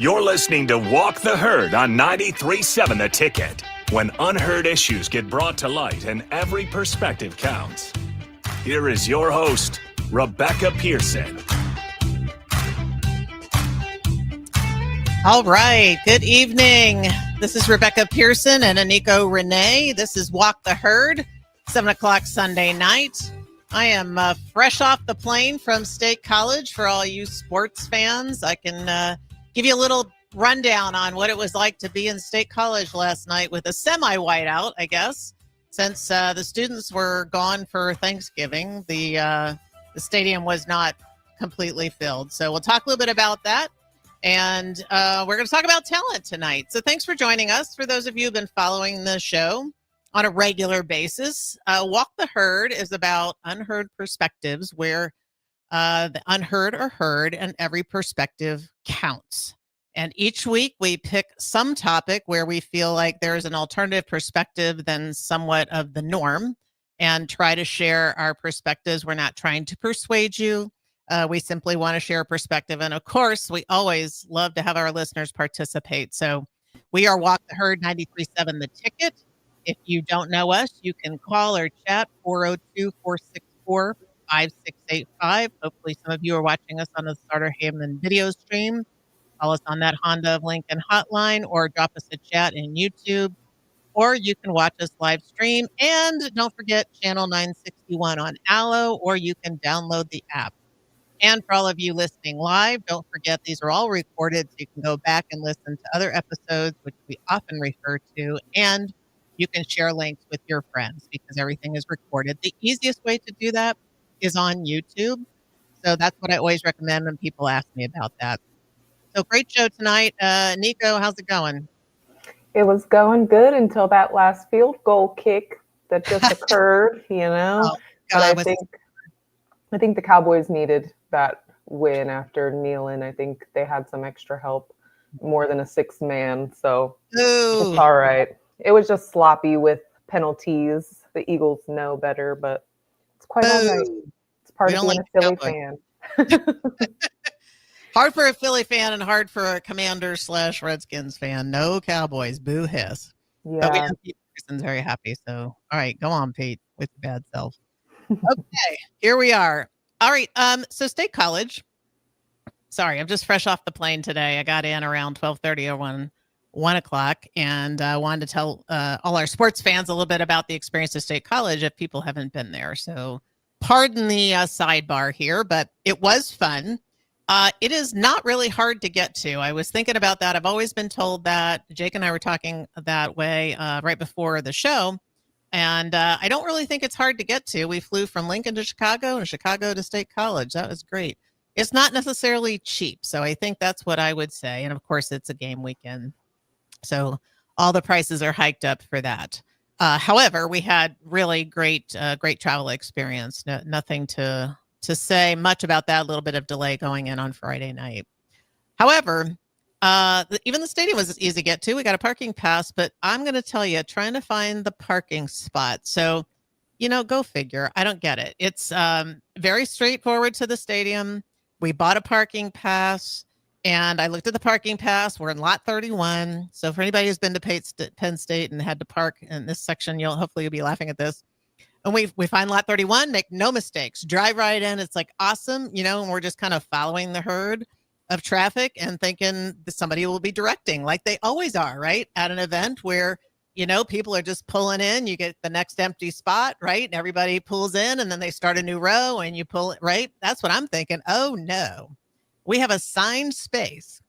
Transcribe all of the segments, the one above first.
You're listening to Walk the Herd on 93.7 The Ticket, when unheard issues get brought to light and every perspective counts. Here is your host, Rebecca Pearson. All right. Good evening. This is Rebecca Pearson and Aniko Renee. This is Walk the Herd, 7 o'clock Sunday night. I am fresh off the plane from State College. For all you sports fans, I can give you a little rundown on what it was like to be in State College last night with a semi-whiteout, I guess, since the students were gone for Thanksgiving. The stadium was not completely filled. So we'll talk a little bit about that. And we're going to talk about talent tonight. So thanks for joining us. For those of you who've been following the show on a regular basis, Walk the Herd is about unheard perspectives where the unheard are heard and every perspective counts. And each week we pick some topic where we feel like there's an alternative perspective than somewhat of the norm and try to share our perspectives. We're not trying to persuade you. We simply want to share a perspective. And of course, we always love to have our listeners participate. So we are Walk the Herd 93.7 The Ticket. If you don't know us, you can call or chat 402-464-5685. Hopefully some of you are watching us on the Starter Haven video stream. Call us on that Honda of Lincoln hotline or drop us a chat in YouTube. Or you can watch us live stream. And don't forget Channel 961 on Allo, or you can download the app. And for all of you listening live, don't forget these are all recorded, so you can go back and listen to other episodes, which we often refer to, and you can share links with your friends because everything is recorded. The easiest way to do that is on YouTube. So that's what I always recommend when people ask me about that. So great show tonight. Aniko, how's it going? It was going good until that last field goal kick that just occurred, Oh, but I think the Cowboys needed that win after kneeling. I think they had some extra help, more than a sixth man. So it's all right. It was just sloppy with penalties. The Eagles know better, but it's quite all right. It's part of being a Philly fan. Hard for a Philly fan and hard for a Commanders/Redskins fan. No Cowboys. Boo hiss. Yeah. But we know Pete Pearson's very happy. So, all right, go on, Pete, with your bad self. Okay, here we are. All right. So State College. Sorry, I'm just fresh off the plane today. I got in around 12:30 or 1 o'clock, and I wanted to tell all our sports fans a little bit about the experience of State College if people haven't been there. So pardon the sidebar here, but it was fun. It is not really hard to get to. I was thinking about that. I've always been told that. Jake and I were talking that way right before the show. And I don't really think it's hard to get to. We flew from Lincoln to Chicago and Chicago to State College. That was great. It's not necessarily cheap. So I think that's what I would say. And of course, it's a game weekend. So all the prices are hiked up for that. However, we had really great travel experience. Nothing to say much about that. A little bit of delay going in on Friday night. However, even the stadium was easy to get to. We got a parking pass, but I'm going to tell you, trying to find the parking spot. So, go figure. I don't get it. It's very straightforward to the stadium. We bought a parking pass, and I looked at the parking pass. We're in lot 31. So for anybody who's been to Penn State and had to park in this section, hopefully you'll be laughing at this. And we find lot 31, make no mistakes, drive right in. It's like awesome, and we're just kind of following the herd of traffic and thinking that somebody will be directing like they always are, right? At an event where, people are just pulling in, you get the next empty spot, right? And everybody pulls in and then they start a new row and you pull it, right? That's what I'm thinking. Oh no, we have assigned space,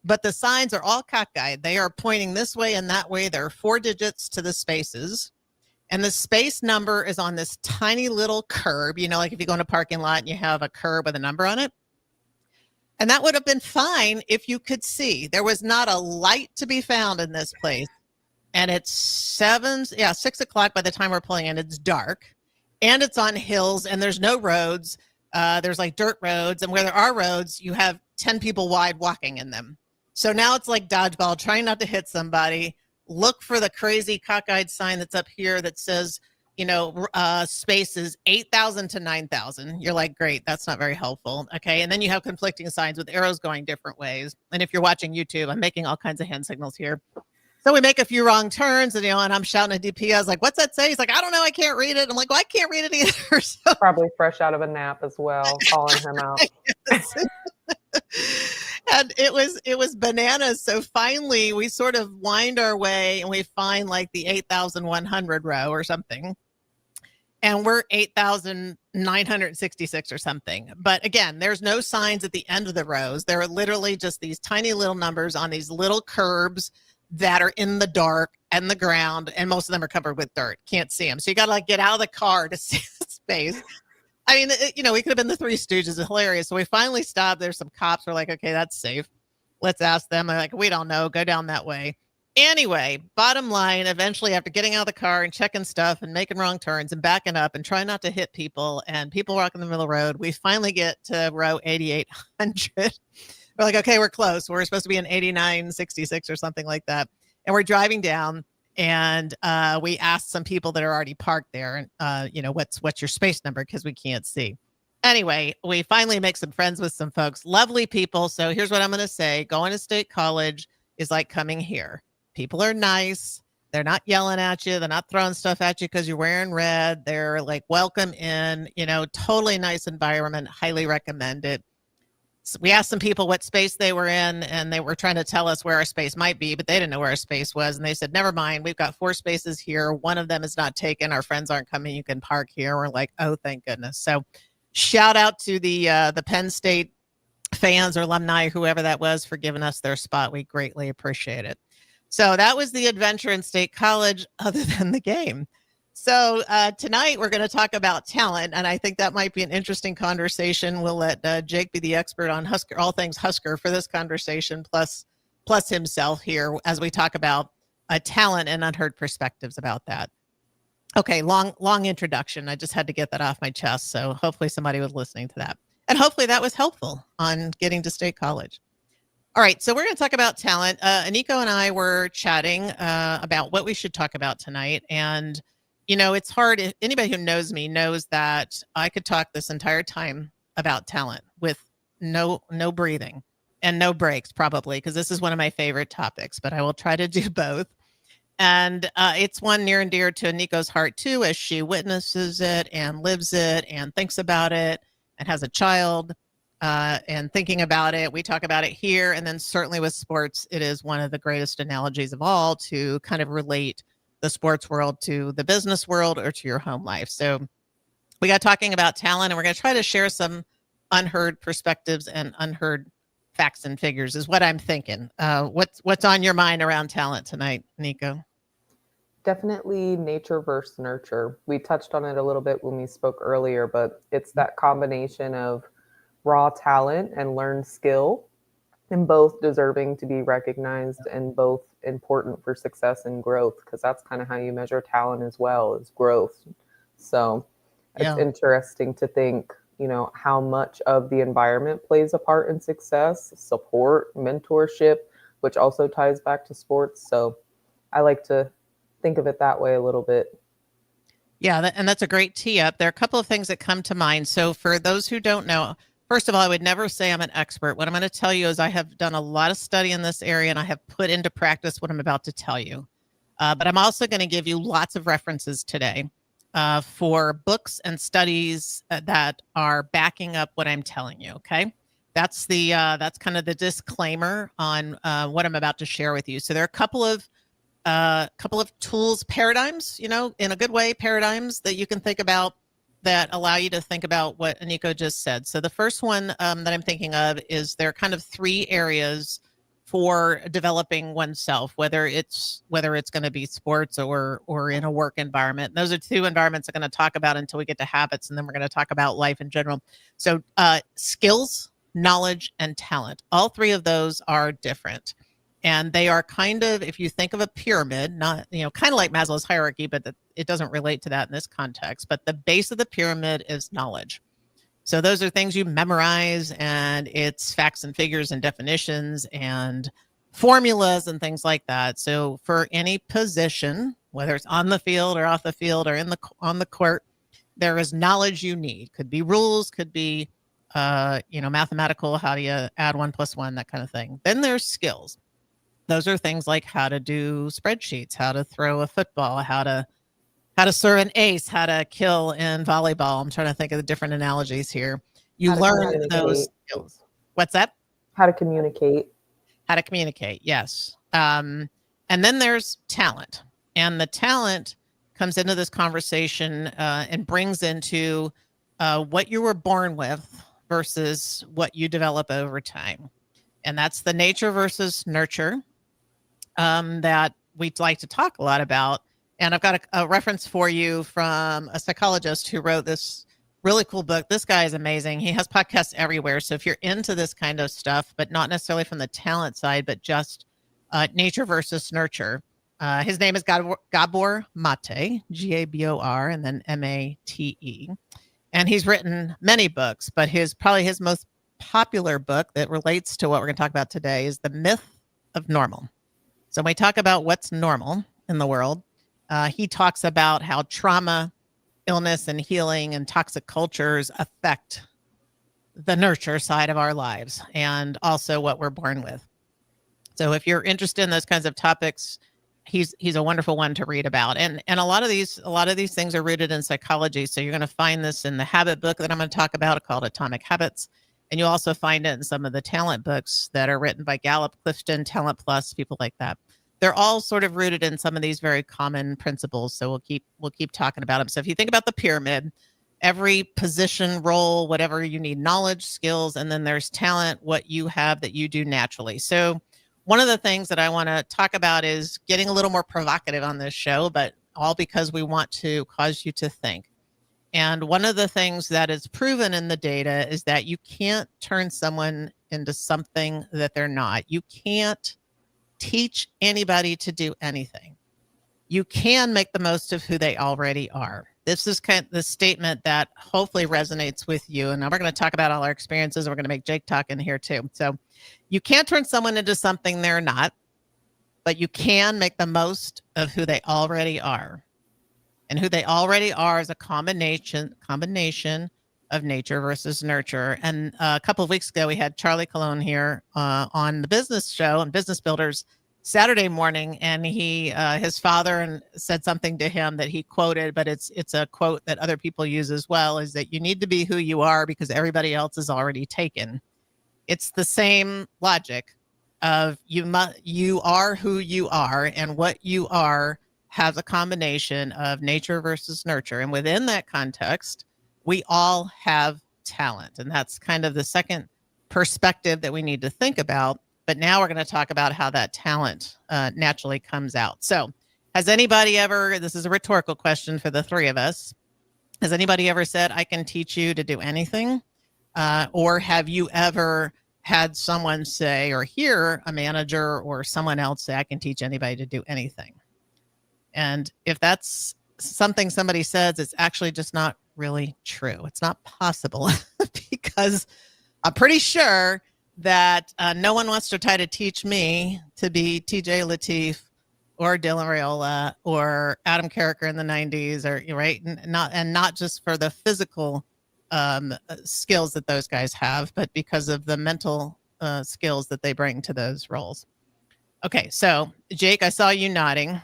but the signs are all cockeyed. They are pointing this way and that way. There are 4 digits to the spaces. And the space number is on this tiny little curb, like if you go in a parking lot and you have a curb with a number on it. And that would have been fine if you could see. There was not a light to be found in this place. And it's 6 o'clock by the time we're pulling in. It's dark. And it's on hills and there's no roads. There's like dirt roads. And where there are roads, you have 10 people wide walking in them. So now it's like dodgeball, trying not to hit somebody. Look for the crazy cockeyed sign that's up here that says spaces 8,000 to 9,000. You're like, great, that's not very helpful. Okay. And then you have conflicting signs with arrows going different ways. And if you're watching YouTube, I'm making all kinds of hand signals here. So we make a few wrong turns and I'm shouting at DP. I was like, what's that say? He's like, I don't know. I can't read it. I'm like, well, I can't read it either. So probably fresh out of a nap as well, calling him out. And it was bananas. So finally we sort of wind our way and we find like the 8,100 row or something. And we're 8,966 or something. But again, there's no signs at the end of the rows. There are literally just these tiny little numbers on these little curbs that are in the dark and the ground. And most of them are covered with dirt. Can't see them. So you got to like get out of the car to see the space. I mean, we could have been the Three Stooges. It's hilarious. So we finally stopped. There's some cops. We're like, okay, that's safe. Let's ask them. They're like, we don't know. Go down that way. Anyway, bottom line, eventually after getting out of the car and checking stuff and making wrong turns and backing up and trying not to hit people and people walking in the middle of the road, we finally get to row 8,800. We're like, okay, we're close. We're supposed to be in 8,966 or something like that. And we're driving down and we asked some people that are already parked there, and what's your space number? Because we can't see. Anyway, we finally make some friends with some folks, lovely people. So here's what I'm going to say. Going to State College is like coming here. People are nice. They're not yelling at you. They're not throwing stuff at you because you're wearing red. They're like, welcome in, totally nice environment. Highly recommend it. So we asked some people what space they were in, and they were trying to tell us where our space might be, but they didn't know where our space was. And they said, never mind. We've got 4 spaces here. One of them is not taken. Our friends aren't coming. You can park here. We're like, oh, thank goodness. So shout out to the Penn State fans or alumni, whoever that was, for giving us their spot. We greatly appreciate it. So that was the adventure in State College other than the game. So tonight we're going to talk about talent, and I think that might be an interesting conversation. We'll let Jake be the expert on Husker, all things Husker, for this conversation, plus himself here as we talk about talent and unheard perspectives about that. Okay, long introduction. I just had to get that off my chest, so hopefully somebody was listening to that. And hopefully that was helpful on getting to State College. All right, so we're going to talk about talent. Aniko and I were chatting about what we should talk about tonight. And, it's hard. Anybody who knows me knows that I could talk this entire time about talent with no breathing and no breaks, probably, because this is one of my favorite topics. But I will try to do both. And it's one near and dear to Aniko's heart, too, as she witnesses it and lives it and thinks about it and has a child. And thinking about it, we talk about it here. And then certainly with sports, it is one of the greatest analogies of all to kind of relate the sports world to the business world or to your home life. So we got talking about talent, and we're going to try to share some unheard perspectives and unheard facts and figures is what I'm thinking. What's on your mind around talent tonight, Aniko? Definitely nature versus nurture. We touched on it a little bit when we spoke earlier, but it's that combination of raw talent and learned skill, and both deserving to be recognized and both important for success and growth, because that's kind of how you measure talent as well, is growth. So it's interesting to think, how much of the environment plays a part in success, support, mentorship, which also ties back to sports. So I like to think of it that way a little bit. Yeah, and that's a great tee up. There are a couple of things that come to mind. So for those who don't know, first of all, I would never say I'm an expert. What I'm going to tell you is I have done a lot of study in this area, and I have put into practice what I'm about to tell you. But I'm also going to give you lots of references today for books and studies that are backing up what I'm telling you. Okay, that's kind of the disclaimer on what I'm about to share with you. So there are a couple of tools, paradigms, in a good way, paradigms that you can think about that allow you to think about what Aniko just said. So the first one that I'm thinking of is there are kind of 3 areas for developing oneself, whether it's going to be sports or in a work environment. And those are 2 environments I'm going to talk about until we get to habits, and then we're going to talk about life in general. So skills, knowledge, and talent. All 3 of those are different. And they are kind of, if you think of a pyramid, not, kind of like Maslow's hierarchy, but it doesn't relate to that in this context. But the base of the pyramid is knowledge. So those are things you memorize, and it's facts and figures and definitions and formulas and things like that. So for any position, whether it's on the field or off the field or on the court. There is knowledge you need. Could be rules, could be mathematical, how do you add 1 + 1, that kind of thing. Then there's skills. Those are things like how to do spreadsheets, how to throw a football, how to serve an ace, how to kill in volleyball. I'm trying to think of the different analogies here. You learn those skills. What's that? How to communicate. How to communicate, yes. And then there's talent. And the talent comes into this conversation and brings into what you were born with versus what you develop over time. And that's the nature versus nurture that we'd like to talk a lot about. And I've got a reference for you from a psychologist who wrote this really cool book. This guy is amazing. He has podcasts everywhere. So if you're into this kind of stuff, but not necessarily from the talent side, but just nature versus nurture, his name is Gabor Mate, Gabor, and then Mate. And he's written many books, but probably his most popular book that relates to what we're going to talk about today is The Myth of Normal. So when we talk about what's normal in the world, he talks about how trauma, illness, and healing and toxic cultures affect the nurture side of our lives and also what we're born with. So if you're interested in those kinds of topics, he's a wonderful one to read about. And a lot of these things are rooted in psychology. So you're going to find this in the habit book that I'm going to talk about called Atomic Habits. And you'll also find it in some of the talent books that are written by Gallup, Clifton, Talent Plus, people like that. They're all sort of rooted in some of these very common principles. So we'll keep talking about them. So if you think about the pyramid, every position, role, whatever you need, knowledge, skills, and then there's talent, what you have that you do naturally. So one of the things that I want to talk about is getting a little more provocative on this show, but all because we want to cause you to think. And one of the things that is proven in the data is that you can't turn someone into something that they're not. You can't teach anybody to do anything. You can make the most of who they already are. This is kind of the statement that hopefully resonates with you. And now we're going to talk about all our experiences. We're going to make Jake talk in here too. So you can't turn someone into something they're not, but you can make the most of who they already are. And who they already are is a combination of nature versus nurture. And a couple of weeks ago, we had Charlie Colon here on the business show on Business Builders Saturday morning, and his father said something to him that he quoted, but it's a quote that other people use as well, is that you need to be who you are because everybody else is already taken. It's the same logic of you are who you are, and what you are has a combination of nature versus nurture. And within that context, we all have talent. And that's kind of the second perspective that we need to think about. But now we're going to talk about how that talent naturally comes out. So has anybody ever, this is a rhetorical question for the three of us, has anybody ever said, I can teach you to do anything? Or have you ever had someone say, or hear a manager or someone else say, I can teach anybody to do anything? And if that's something somebody says, it's actually just not really true. It's not possible because I'm pretty sure that no one wants to try to teach me to be TJ Lateef or Dylan Raiola or Adam Carricker in the 90s, or right, and not just for the physical skills that those guys have, but because of the mental skills that they bring to those roles. Okay, so Jake, I saw you nodding.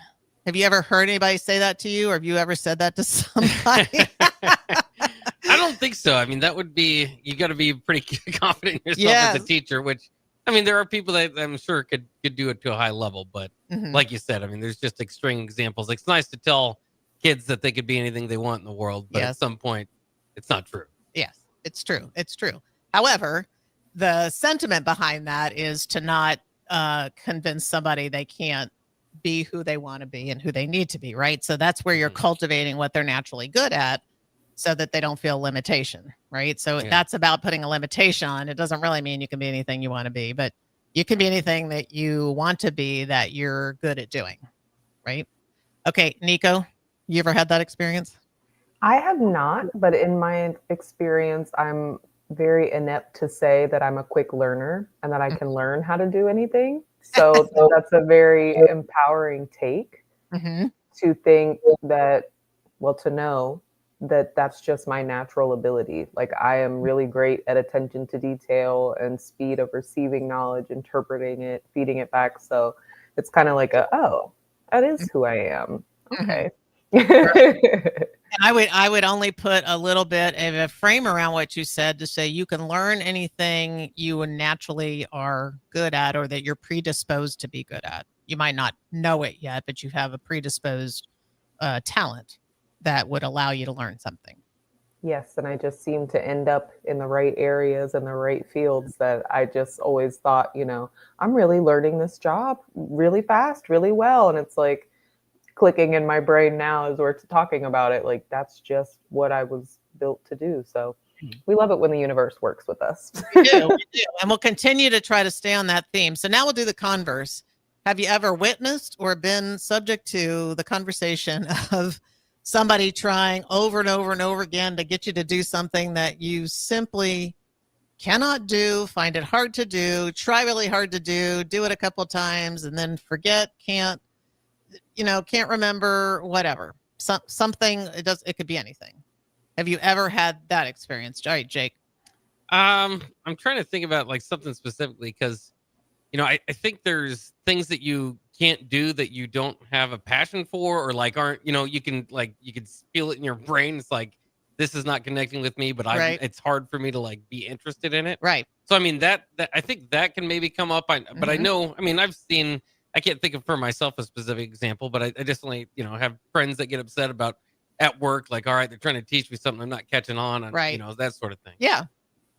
Have you ever heard anybody say that to you, or have you ever said that to somebody? I don't think so. I mean, that would be, you got to be pretty confident in yourself as a teacher, which, I mean, there are people that I'm sure could do it to a high level, but like you said, I mean, there's just extreme examples. Like, it's nice to tell kids that they could be anything they want in the world, but at some point, it's not true. Yes, it's true. It's true. However, the sentiment behind that is to not convince somebody they can't be who they want to be and who they need to be, right? So that's where you're cultivating what they're naturally good at so that they don't feel limitation, right? So that's about putting a limitation on. It doesn't really mean you can be anything you want to be, but you can be anything that you want to be that you're good at doing, right? Okay, Aniko, you ever had that experience? I have not, but in my experience, I'm very inept to say that I'm a quick learner and that I can learn how to do anything. So that's a very empowering take. to think that, well, to know that that's just my natural ability. Like I am really great at attention to detail and speed of receiving knowledge, interpreting it, feeding it back. So it's kind of like oh, that is who I am. Okay. And I would only put a little bit of a frame around what you said to say you can learn anything you naturally are good at or that you're predisposed to be good at. You might not know it yet, but you have a predisposed talent that would allow you to learn something. Yes, and I just seem to end up in the right areas and the right fields that I just always thought, I'm really learning this job really fast, really well. And it's like, clicking in my brain now as we're talking about it, like that's just what I was built to do. So we love it when the universe works with us. We do. And we'll continue to try to stay on that theme. So now we'll do the converse. Have you ever witnessed or been subject to the conversation of somebody trying over and over and over again to get you to do something that you simply cannot do, find it hard to do, try really hard to do it a couple of times and then forget, can't remember, whatever. Something, it could be anything. Have you ever had that experience? All right, Jake. I'm trying to think about like something specifically because, I think there's things that you can't do that you don't have a passion for or like aren't, you can feel it in your brain. It's like, this is not connecting with me, but it's hard for me to like be interested in it. Right. So, I mean, that I think that can maybe come up. But I know, I've seen, I can't think of for myself a specific example, but I definitely, have friends that get upset about at work, like, all right, they're trying to teach me something I'm not catching on, and, right. That sort of thing. Yeah.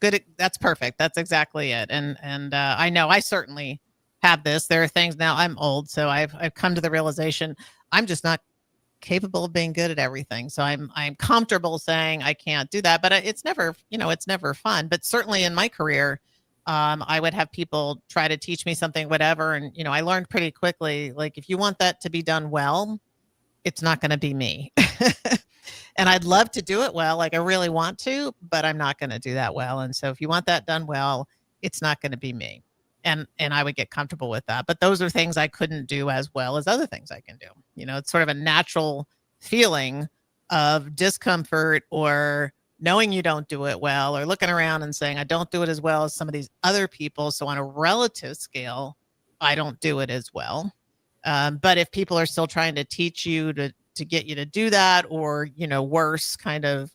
Good. That's perfect. That's exactly it. And I know I certainly have this. There are things now I'm old, so I've come to the realization I'm just not capable of being good at everything. So I'm comfortable saying I can't do that, but it's never, it's never fun. But certainly in my career, I would have people try to teach me something, whatever. And, I learned pretty quickly, like, if you want that to be done well, it's not going to be me. And I'd love to do it well. Like I really want to, but I'm not going to do that well. And so if you want that done well, it's not going to be me. And I would get comfortable with that. But those are things I couldn't do as well as other things I can do. It's sort of a natural feeling of discomfort or knowing you don't do it well or looking around and saying, I don't do it as well as some of these other people. So on a relative scale, I don't do it as well. But if people are still trying to teach you to get you to do that, or, worse, kind of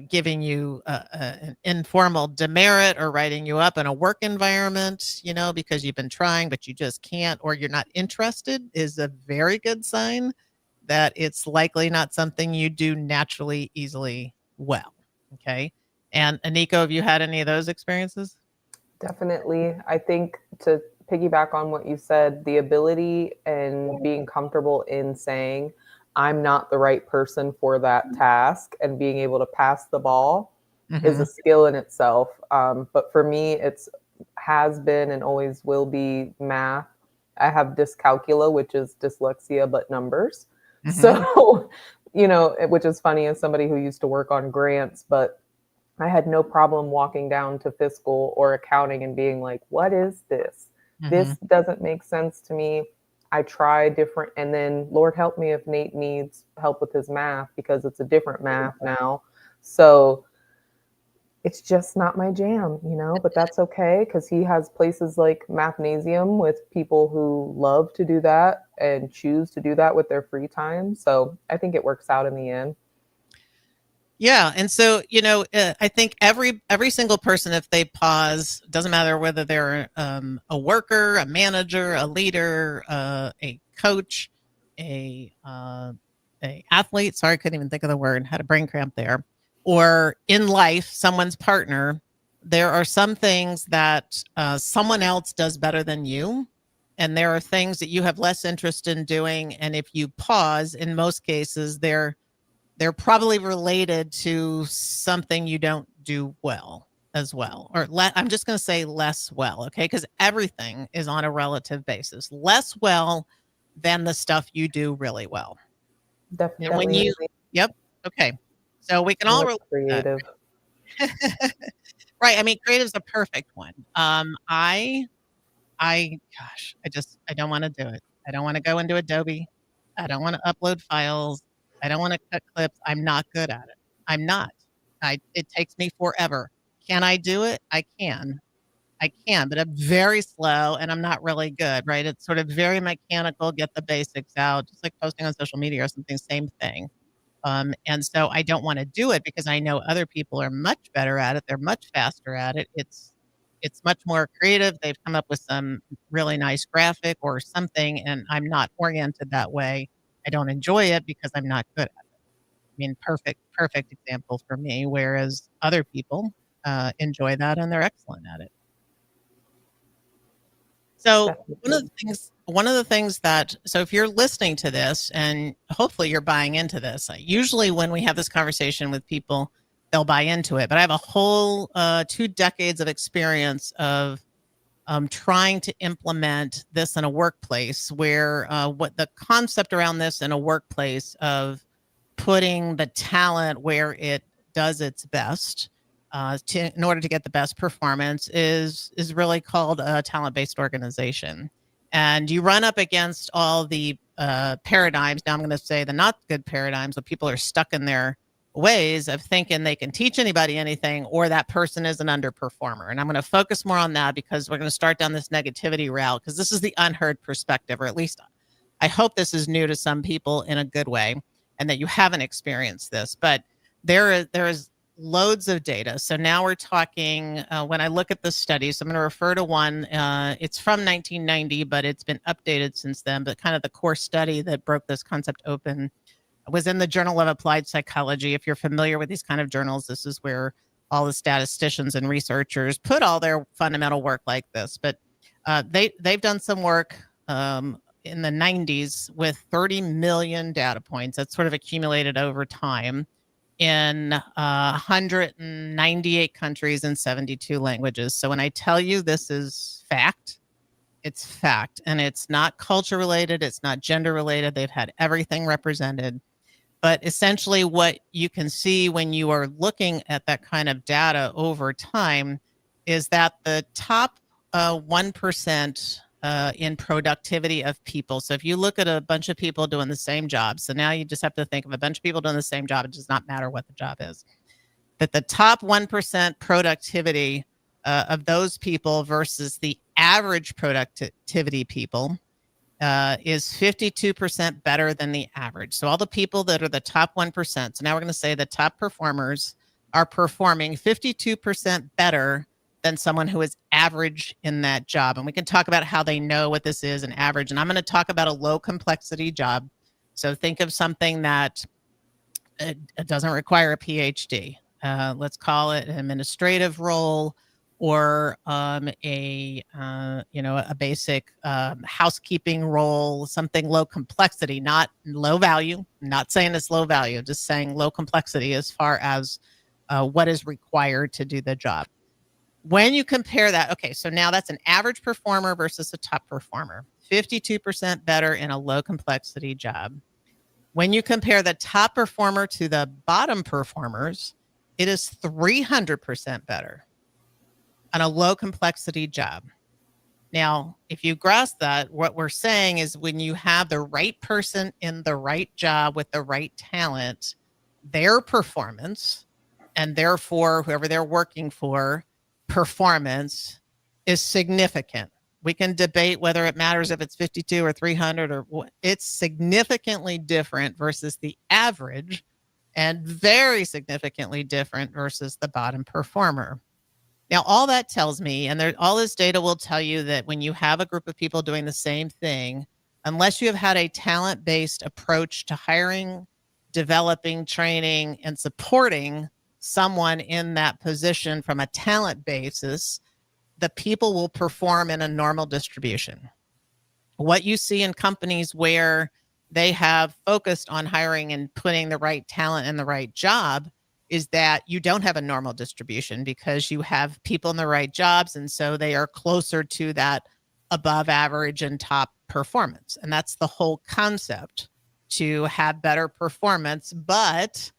giving you an informal demerit or writing you up in a work environment, because you've been trying, but you just can't, or you're not interested, is a very good sign that it's likely not something you do naturally, easily well. Okay. And Aniko, have you had any of those experiences? Definitely. I think to piggyback on what you said, the ability and being comfortable in saying, I'm not the right person for that task, and being able to pass the ball is a skill in itself. But for me, has been and always will be math. I have dyscalculia, which is dyslexia, but numbers. So, which is funny as somebody who used to work on grants, but I had no problem walking down to fiscal or accounting and being like, what is this? This doesn't make sense to me. I try different, and then Lord help me if Nate needs help with his math, because it's a different math now. So it's just not my jam, but that's okay, because he has places like Mathnasium with people who love to do that and choose to do that with their free time. So I think it works out in the end. Yeah. And so, I think every single person, if they pause, doesn't matter whether they're a worker, a manager, a leader, a coach, a athlete, sorry, I couldn't even think of the word, had a brain cramp there, or in life, someone's partner, there are some things that someone else does better than you. And there are things that you have less interest in doing. And if you pause, in most cases, they're probably related to something you don't do well as well, or I'm just going to say less well. Okay. Because everything is on a relative basis, less well than the stuff you do really well. Definitely. And when yep. Okay. So we can all relate. Creative. Right. I mean, creative is a perfect one. I don't want to do it. I don't want to go into Adobe. I don't want to upload files. I don't want to cut clips. I'm not good at it. I'm not. It takes me forever. Can I do it? I can, but I'm very slow and I'm not really good, right? It's sort of very mechanical, get the basics out, just like posting on social media or something, same thing. And so I don't want to do it because I know other people are much better at it. They're much faster at it. It's much more creative. They've come up with some really nice graphic or something, and I'm not oriented that way. I don't enjoy it because I'm not good at it. I mean, perfect example for me, whereas other people enjoy that and they're excellent at it. So one of the things that, so if you're listening to this and hopefully you're buying into this, usually when we have this conversation with people, they'll buy into it. But I have a whole 2 decades of experience of trying to implement this in a workplace where what the concept around this in a workplace of putting the talent where it does its best in order to get the best performance is really called a talent-based organization. And you run up against all the paradigms. Now I'm going to say the not good paradigms where people are stuck in their ways of thinking they can teach anybody anything or that person is an underperformer. And I'm going to focus more on that because we're going to start down this negativity route because this is the unheard perspective, or at least I hope this is new to some people in a good way and that you haven't experienced this. But there is loads of data. So now we're talking, when I look at the studies, I'm going to refer to one. It's from 1990, but it's been updated since then. But kind of the core study that broke this concept open was in the Journal of Applied Psychology. If you're familiar with these kind of journals, this is where all the statisticians and researchers put all their fundamental work like this. But they've done some work in the 90s with 30 million data points that's sort of accumulated over time in 198 countries and 72 languages. So when I tell you this is fact, it's fact. And it's not culture related. It's not gender related. They've had everything represented. But essentially what you can see when you are looking at that kind of data over time is that the top 1% in productivity of people. So if you look at a bunch of people doing the same job, so now you just have to think of a bunch of people doing the same job. It does not matter what the job is. That the top 1% productivity of those people versus the average productivity people is 52% better than the average. So all the people that are the top 1%. So now we're going to say the top performers are performing 52% better than someone who is average in that job. And we can talk about how they know what this is, an average. And I'm going to talk about a low complexity job. So think of something that it doesn't require a PhD. Let's call it an administrative role or a basic housekeeping role, something low complexity, not low value. I'm not saying it's low value, just saying low complexity as far as what is required to do the job. When you compare that, okay, so now that's an average performer versus a top performer, 52% better in a low complexity job. When you compare the top performer to the bottom performers, it is 300% better on a low complexity job. Now, if you grasp that, what we're saying is when you have the right person in the right job with the right talent, their performance, and therefore whoever they're working for, performance is significant. We can debate whether it matters if it's 52 or 300 or what. It's significantly different versus the average and very significantly different versus the bottom performer. Now, all that tells me, and all this data will tell you that when you have a group of people doing the same thing, unless you have had a talent-based approach to hiring, developing, training, and supporting someone in that position from a talent basis, the people will perform in a normal distribution. What you see in companies where they have focused on hiring and putting the right talent in the right job is that you don't have a normal distribution because you have people in the right jobs. And so they are closer to that above average and top performance. And that's the whole concept, to have better performance. But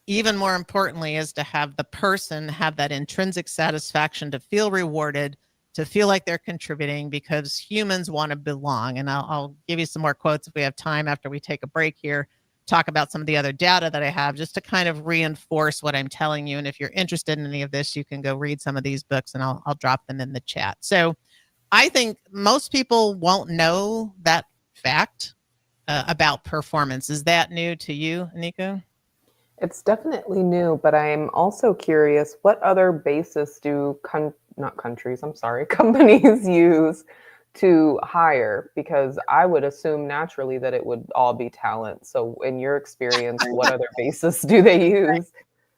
even more importantly is to have the person have that intrinsic satisfaction, to feel rewarded, to feel like they're contributing, because humans want to belong. And I'll give you some more quotes if we have time after we take a break here, talk about some of the other data that I have just to kind of reinforce what I'm telling you. And if you're interested in any of this, you can go read some of these books and I'll drop them in the chat. So I think most people won't know that fact about performance. Is that new to you, Aniko? It's definitely new, but I'm also curious, what other basis do companies use to hire? Because I would assume naturally that it would all be talent. So in your experience, what other basis do they use?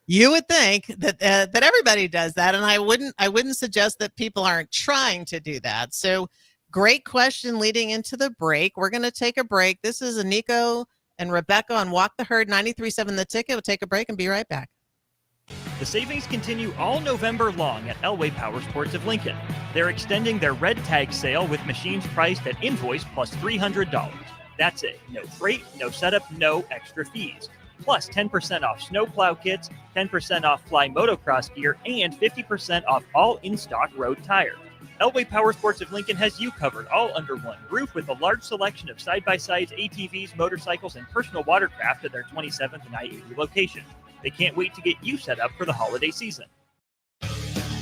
You would think that that everybody does that, and I wouldn't suggest that people aren't trying to do that. So great question leading into the break. We're going to take a break. This is Aniko and Rebecca on Walk the Herd 93.7 The Ticket. We'll take a break and be right back. The savings continue all November long at Elway Power Sports of Lincoln. They're extending their red tag sale with machines priced at invoice plus $300. That's it. No freight, no setup, no extra fees. Plus 10% off snowplow kits, 10% off fly motocross gear, and 50% off all in-stock road tires. Elway Power Sports of Lincoln has you covered all under one roof with a large selection of side-by-sides, ATVs, motorcycles, and personal watercraft at their 27th and I-80 location. They can't wait to get you set up for the holiday season.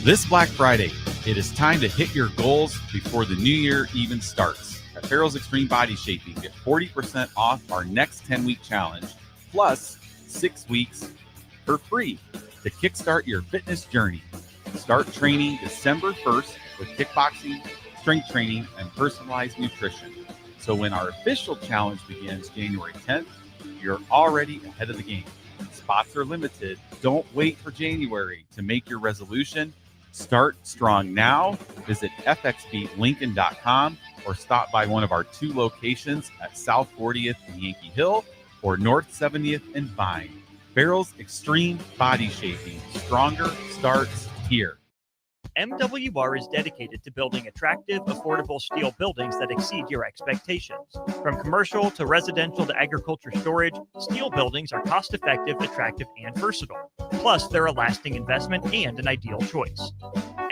This Black Friday, it is time to hit your goals before the new year even starts. At Farrell's Extreme Body Shaping, get 40% off our next 10-week challenge, plus 6 weeks for free to kickstart your fitness journey. Start training December 1st with kickboxing, strength training, and personalized nutrition. So when our official challenge begins January 10th, you're already ahead of the game. Spots are limited. Don't wait for January to make your resolution. Start strong now. Visit fxbeatlincoln.com or stop by one of our 2 locations at South 40th and Yankee Hill or North 70th and Vine. Farrell's Extreme Body Shaping. Stronger starts here. MWR is dedicated to building attractive, affordable steel buildings that exceed your expectations. From commercial to residential to agriculture storage, steel buildings are cost-effective, attractive, and versatile. Plus, they're a lasting investment and an ideal choice.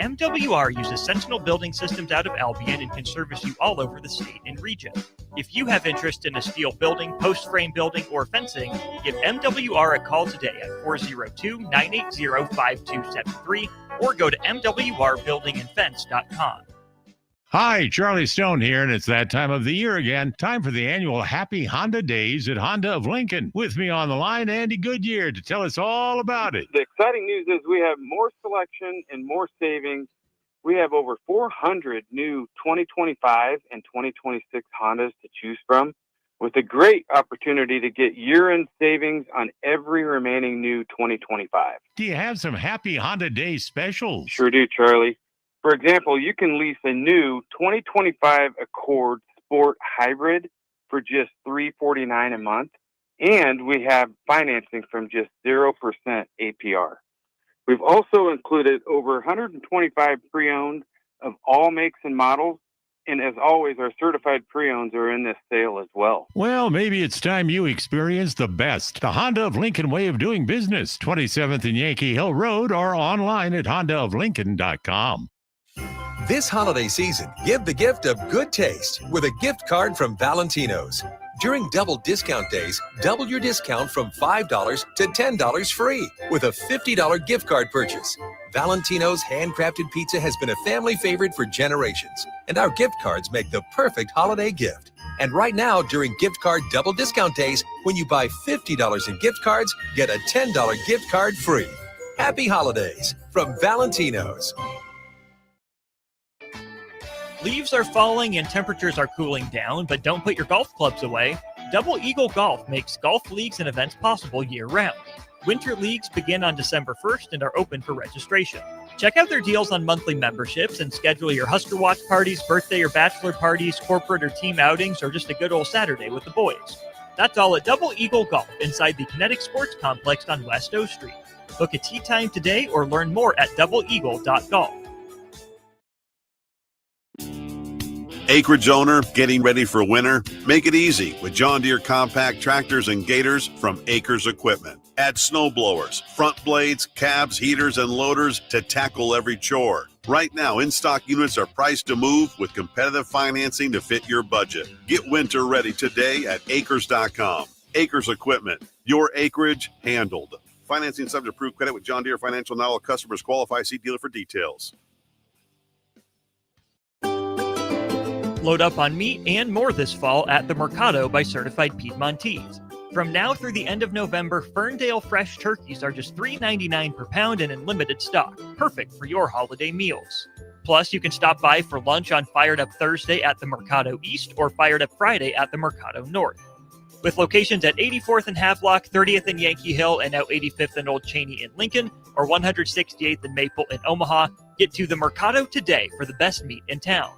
MWR uses Sentinel Building Systems out of Albion and can service you all over the state and region. If you have interest in a steel building, post-frame building, or fencing, give MWR a call today at 402-980-5273 or go to mwrbuildingandfence.com. Hi, Charlie Stone here, and it's that time of the year again. Time for the annual Happy Honda Days at Honda of Lincoln. With me on the line, Andy Goodyear, to tell us all about it. The exciting news is we have more selection and more savings. We have over 400 new 2025 and 2026 Hondas to choose from, with a great opportunity to get year-end savings on every remaining new 2025. Do you have some Happy Honda Day specials? Sure do, Charlie. For example, you can lease a new 2025 Accord Sport Hybrid for just $349 a month, and we have financing from just 0% APR. We've also included over 125 pre-owned of all makes and models, and as always, our certified pre-owns are in this sale as well. Well, maybe it's time you experience the best. The Honda of Lincoln way of doing business, 27th and Yankee Hill Road, or online at hondaoflincoln.com. This holiday season, give the gift of good taste with a gift card from Valentino's. During double discount days, double your discount from $5 to $10 free with a $50 gift card purchase. Valentino's handcrafted pizza has been a family favorite for generations, and our gift cards make the perfect holiday gift. And right now, during gift card double discount days, when you buy $50 in gift cards, get a $10 gift card free. Happy holidays from Valentino's. Leaves are falling and temperatures are cooling down, but don't put your golf clubs away. Double Eagle Golf makes golf leagues and events possible year-round. Winter leagues begin on December 1st and are open for registration. Check out their deals on monthly memberships and schedule your Husker Watch parties, birthday or bachelor parties, corporate or team outings, or just a good old Saturday with the boys. That's all at Double Eagle Golf inside the Kinetic Sports Complex on West O Street. Book a tee time today or learn more at doubleeagle.golf. Acreage owner getting ready for winter? Make it easy with John Deere compact tractors and gators from Acres Equipment. Add snow blowers, front blades, cabs, heaters, and loaders to tackle every chore. Right now, in-stock units are priced to move with competitive financing to fit your budget. Get winter ready today at acres.com. Acres Equipment, your acreage handled. Financing subject to approved credit with John Deere Financial. Not all customers qualify. See dealer for details. Load up on meat and more this fall at the Mercado by Certified Piedmontese. From now through the end of November, Ferndale fresh turkeys are just $3.99 per pound and in limited stock, perfect for your holiday meals. Plus, you can stop by for lunch on Fired Up Thursday at the Mercado East or Fired Up Friday at the Mercado North. With locations at 84th and Havelock, 30th and Yankee Hill, and now 85th and Old Cheney in Lincoln, or 168th and Maple in Omaha, get to the Mercado today for the best meat in town.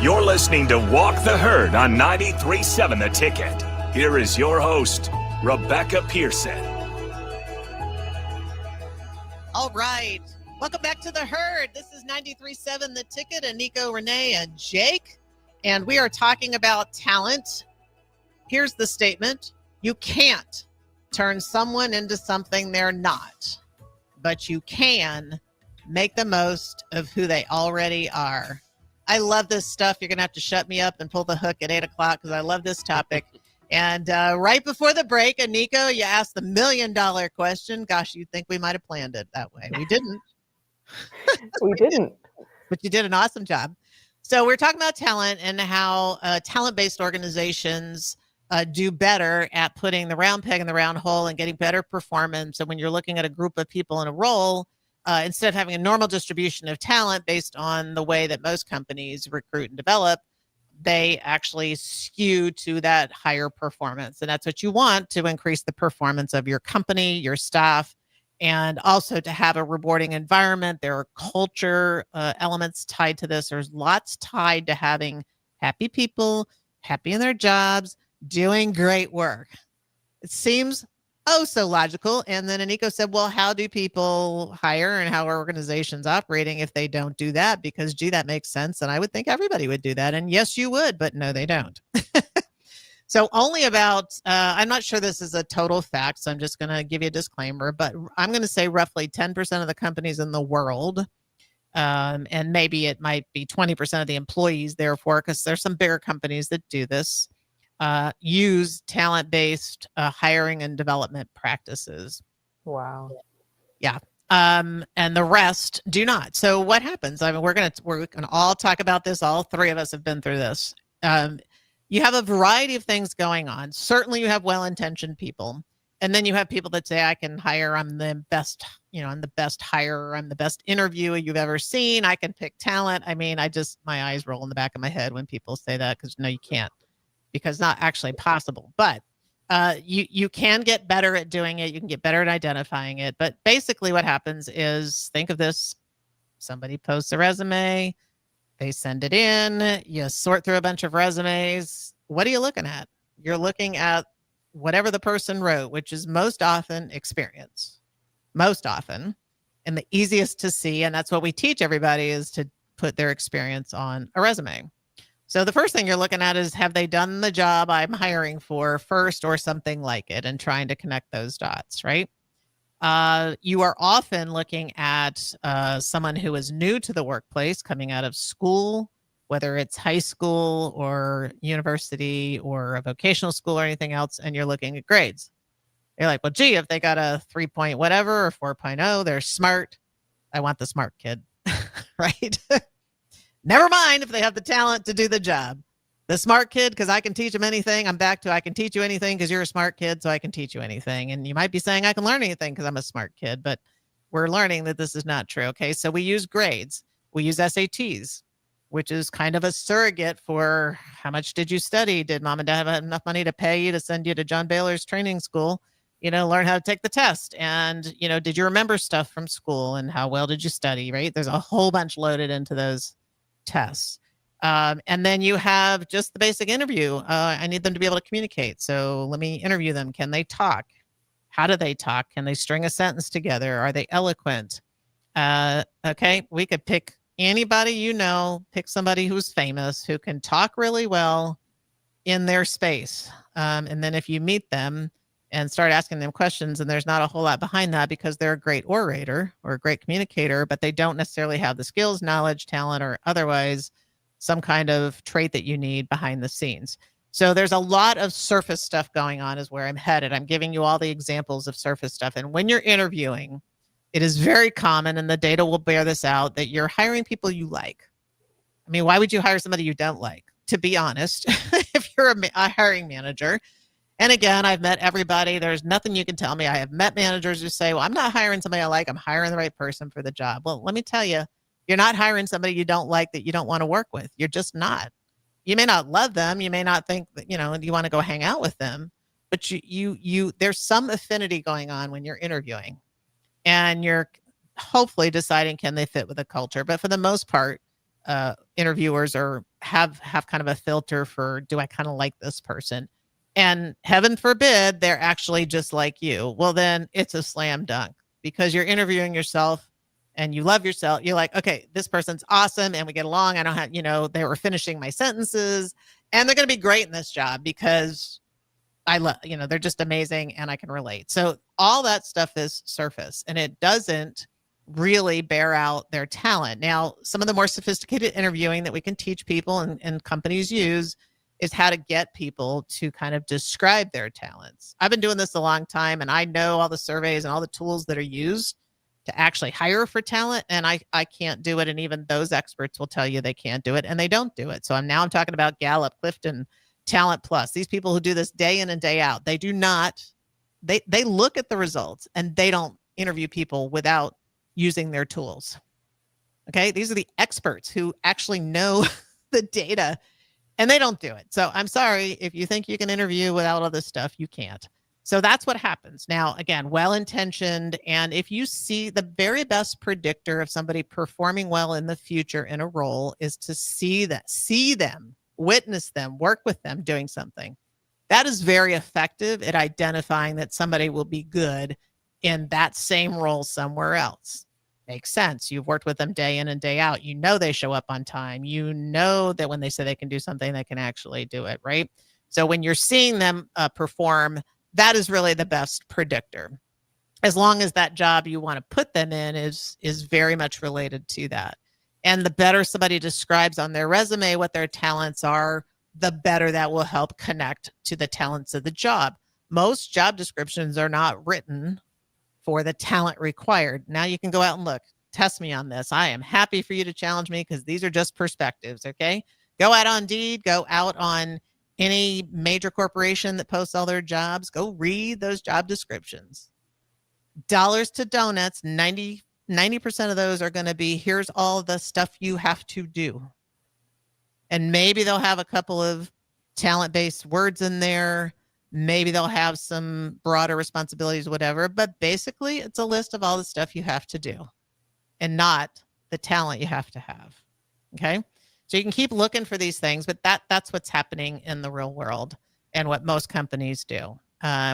You're listening to Walk the Herd on 93.7 The Ticket. Here is your host, Rebecca Pearson. All right. Welcome back to The Herd. This is 93.7 The Ticket, Aniko, Renee, and Jake. And we are talking about talent. Here's the statement. You can't turn someone into something they're not, but you can make the most of who they already are. I love this stuff. You're going to have to shut me up and pull the hook at 8 o'clock because I love this topic. And right before the break, Aniko, you asked the $1 million question. Gosh, you'd think we might have planned it that way. We didn't. We didn't. But you did an awesome job. So we're talking about talent and how talent-based organizations do better at putting the round peg in the round hole and getting better performance. And when you're looking at a group of people in a role, instead of having a normal distribution of talent based on the way that most companies recruit and develop, they actually skew to that higher performance. And that's what you want to increase the performance of your company, your staff, and also to have a rewarding environment. There are culture elements tied to this. There's lots tied to having happy people, happy in their jobs, doing great work. It seems so logical. And then Aniko said, well, how do people hire and how are organizations operating if they don't do that? Because, gee, that makes sense. And I would think everybody would do that. And yes, you would, but no, they don't. So only about, I'm not sure this is a total fact, so I'm just going to give you a disclaimer, but I'm going to say roughly 10% of the companies in the world, and maybe it might be 20% of the employees, therefore, because there's some bigger companies that do this, use talent-based hiring and development practices. Wow. Yeah. And the rest do not. So what happens? I mean, we're gonna all talk about this. All three of us have been through this. You have a variety of things going on. Certainly you have well-intentioned people. And then you have people that say, I can hire, I'm the best, I'm the best hirer, I'm the best interviewer you've ever seen. I can pick talent. I mean, my eyes roll in the back of my head when people say that because no, you can't, because it's not actually possible. But you can get better at doing it. You can get better at identifying it. But basically what happens is, think of this, somebody posts a resume, they send it in, you sort through a bunch of resumes. What are you looking at? You're looking at whatever the person wrote, which is most often experience. Most often. And the easiest to see, and that's what we teach everybody, is to put their experience on a resume. So the first thing you're looking at is, have they done the job I'm hiring for first or something like it, and trying to connect those dots, right? You are often looking at someone who is new to the workplace, coming out of school, whether it's high school or university or a vocational school or anything else, and you're looking at grades. You're like, well, gee, if they got a 3 point whatever or 4.0, they're smart. I want the smart kid, right? Never mind if they have the talent to do the job. The smart kid, because I can teach them anything. I'm back to I can teach you anything because you're a smart kid, so I can teach you anything. And you might be saying I can learn anything because I'm a smart kid, but we're learning that this is not true. Okay, so we use grades. We use SATs, which is kind of a surrogate for how much did you study? Did mom and dad have enough money to pay you to send you to John Baylor's training school? Learn how to take the test. And, did you remember stuff from school and how well did you study, right? There's a whole bunch loaded into those tests. And then you have just the basic interview. I need them to be able to communicate. So let me interview them. Can they talk? How do they talk? Can they string a sentence together? Are they eloquent? Okay, we could pick anybody, pick somebody who's famous, who can talk really well in their space. And then if you meet them and start asking them questions. And there's not a whole lot behind that because they're a great orator or a great communicator, but they don't necessarily have the skills, knowledge, talent, or otherwise some kind of trait that you need behind the scenes. So there's a lot of surface stuff going on is where I'm headed. I'm giving you all the examples of surface stuff. And when you're interviewing, it is very common, and the data will bear this out, that you're hiring people you like. I mean, why would you hire somebody you don't like? To be honest, if you're a hiring manager. And again, I've met everybody. There's nothing you can tell me. I have met managers who say, well, I'm not hiring somebody I like. I'm hiring the right person for the job. Well, let me tell you, you're not hiring somebody you don't like that you don't want to work with. You're just not. You may not love them. You may not think that, you want to go hang out with them, but there's some affinity going on when you're interviewing, and you're hopefully deciding, can they fit with the culture? But for the most part, interviewers have kind of a filter for, do I kind of like this person? And heaven forbid, they're actually just like you. Well, then it's a slam dunk because you're interviewing yourself and you love yourself. You're like, okay, this person's awesome and we get along. I don't have, they were finishing my sentences and they're going to be great in this job because I love, they're just amazing and I can relate. So all that stuff is surface, and it doesn't really bear out their talent. Now, some of the more sophisticated interviewing that we can teach people and companies use is how to get people to kind of describe their talents. I've been doing this a long time, and I know all the surveys and all the tools that are used to actually hire for talent, and I can't do it. And even those experts will tell you they can't do it, and they don't do it. So I'm talking about Gallup, Clifton, Talent Plus, these people who do this day in and day out. They do not, they look at the results and they don't interview people without using their tools. Okay. These are the experts who actually know the data, and they don't do it. So I'm sorry, if you think you can interview without all this stuff, you can't. So that's what happens. Now, again, well-intentioned. And if you see, the very best predictor of somebody performing well in the future in a role is to see them, witness them, work with them doing something. That is very effective at identifying that somebody will be good in that same role somewhere else. Makes sense. You've worked with them day in and day out. You know they show up on time. You know that when they say they can do something, they can actually do it, right? So when you're seeing them perform, that is really the best predictor. As long as that job you want to put them in is very much related to that. And the better somebody describes on their resume what their talents are, the better that will help connect to the talents of the job. Most job descriptions are not written for the talent required. Now you can go out and look, test me on this. I am happy for you to challenge me because these are just perspectives, okay? Go out on Indeed, go out on any major corporation that posts all their jobs, go read those job descriptions. Dollars to donuts, 90% of those are going to be, here's all the stuff you have to do. And maybe they'll have a couple of talent-based words in there. Maybe they'll have some broader responsibilities, whatever. But basically, it's a list of all the stuff you have to do and not the talent you have to have. Okay? So you can keep looking for these things, but that's what's happening in the real world and what most companies do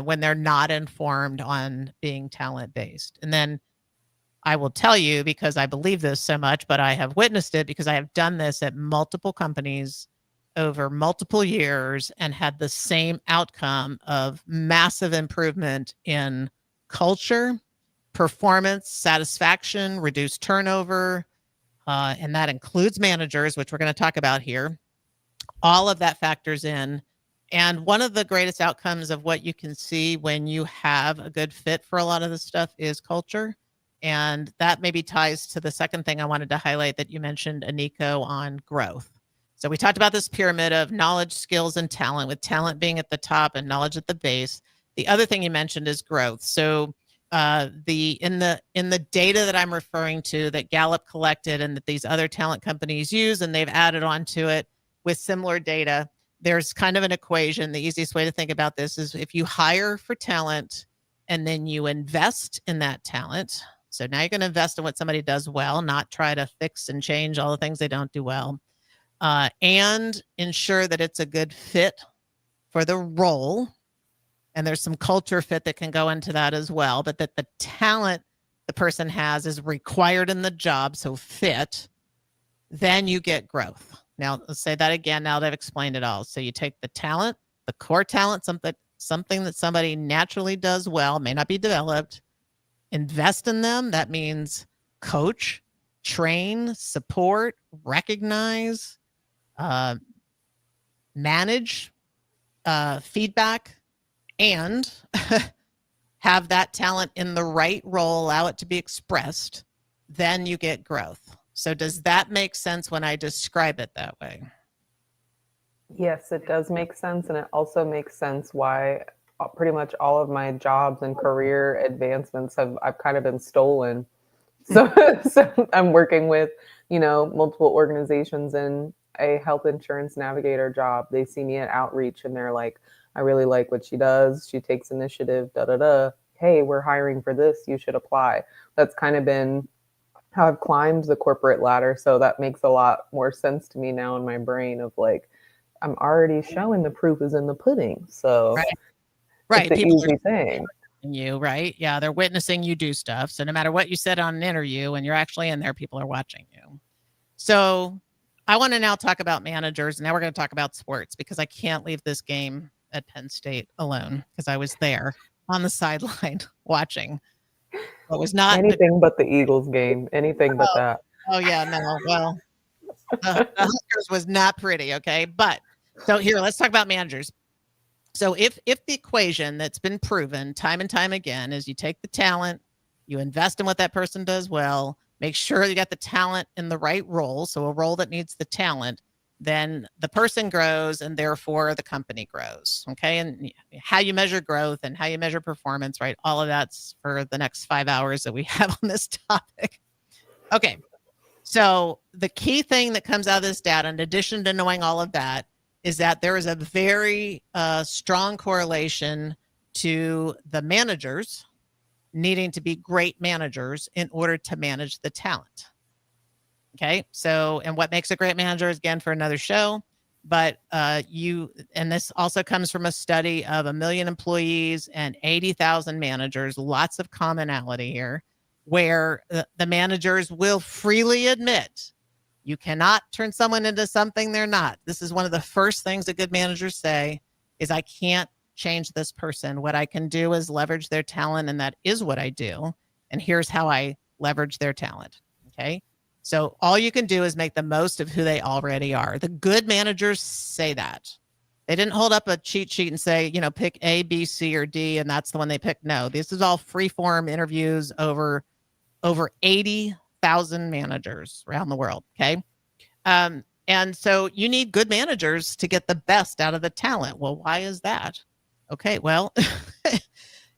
when they're not informed on being talent-based. And then I will tell you, because I believe this so much, but I have witnessed it because I have done this at multiple companies over multiple years and had the same outcome of massive improvement in culture, performance, satisfaction, reduced turnover, and that includes managers, which we're going to talk about here. All of that factors in. And one of the greatest outcomes of what you can see when you have a good fit for a lot of this stuff is culture. And that maybe ties to the second thing I wanted to highlight that you mentioned, Aniko, on growth. So we talked about this pyramid of knowledge, skills, and talent, with talent being at the top and knowledge at the base. The other thing you mentioned is growth. So in the data that I'm referring to that Gallup collected and that these other talent companies use, and they've added on to it with similar data, there's kind of an equation. The easiest way to think about this is if you hire for talent and then you invest in that talent. So now you're going to invest in what somebody does well, not try to fix and change all the things they don't do well. And ensure that it's a good fit for the role. And there's some culture fit that can go into that as well, but that the talent the person has is required in the job, so fit, then you get growth. Now, let's say that again, now that I've explained it all. So you take the talent, the core talent, something that somebody naturally does well, may not be developed, invest in them. That means coach, train, support, recognize, manage, feedback, and have that talent in the right role, allow it to be expressed, then you get growth. So does that make sense when I describe it that way? Yes, it does make sense. And it also makes sense why pretty much all of my jobs and career advancements I've kind of been stolen. So, so I'm working with, multiple organizations in a health insurance navigator job. They see me at outreach and they're like, I really like what she does. She takes initiative, Hey, we're hiring for this. You should apply. That's kind of been how I've climbed the corporate ladder. So that makes a lot more sense to me now in my brain of like, I'm already showing the proof is in the pudding. So right. It's the People easy thing. You, right? Yeah, they're witnessing you do stuff. So no matter what you said on an interview, when you're actually in there, people are watching you. So I want to now talk about managers. Now we're going to talk about sports because I can't leave this game at Penn State alone because I was there on the sideline watching. It was not anything but the Eagles game. Anything but that. Oh yeah, no. Well, the Huskers was not pretty. Okay, but so here, let's talk about managers. So if the equation that's been proven time and time again is you take the talent, you invest in what that person does well, make sure you got the talent in the right role, so a role that needs the talent, then the person grows and therefore the company grows. Okay, and how you measure growth and how you measure performance, right? All of that's for the next 5 hours that we have on this topic. Okay, so the key thing that comes out of this data, in addition to knowing all of that, is that there is a very strong correlation to the managers needing to be great managers in order to manage the talent. Okay, so, and what makes a great manager is, again, for another show, but and this also comes from a study of 1 million employees and 80,000 managers, lots of commonality here, where the managers will freely admit you cannot turn someone into something they're not. This is one of the first things that good managers say is, I can't change this person. What I can do is leverage their talent, and that is what I do. And here's how I leverage their talent. Okay. So all you can do is make the most of who they already are. The good managers say that. They didn't hold up a cheat sheet and say, pick A, B, C, or D, and that's the one they picked. No, this is all free-form interviews over 80,000 managers around the world. Okay. And so you need good managers to get the best out of the talent. Well, why is that? Okay. Well,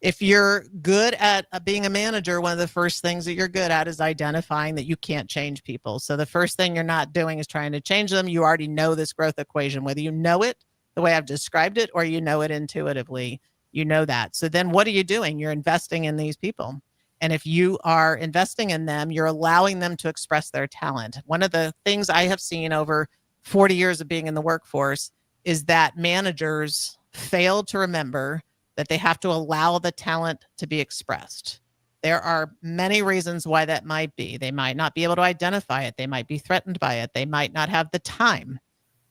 if you're good at being a manager, one of the first things that you're good at is identifying that you can't change people. So the first thing you're not doing is trying to change them. You already know this growth equation, whether you know it the way I've described it or you know it intuitively, you know that. So then what are you doing? You're investing in these people. And if you are investing in them, you're allowing them to express their talent. One of the things I have seen over 40 years of being in the workforce is that managers fail to remember that they have to allow the talent to be expressed. There are many reasons why that might be. They might not be able to identify it. They might be threatened by it. They might not have the time.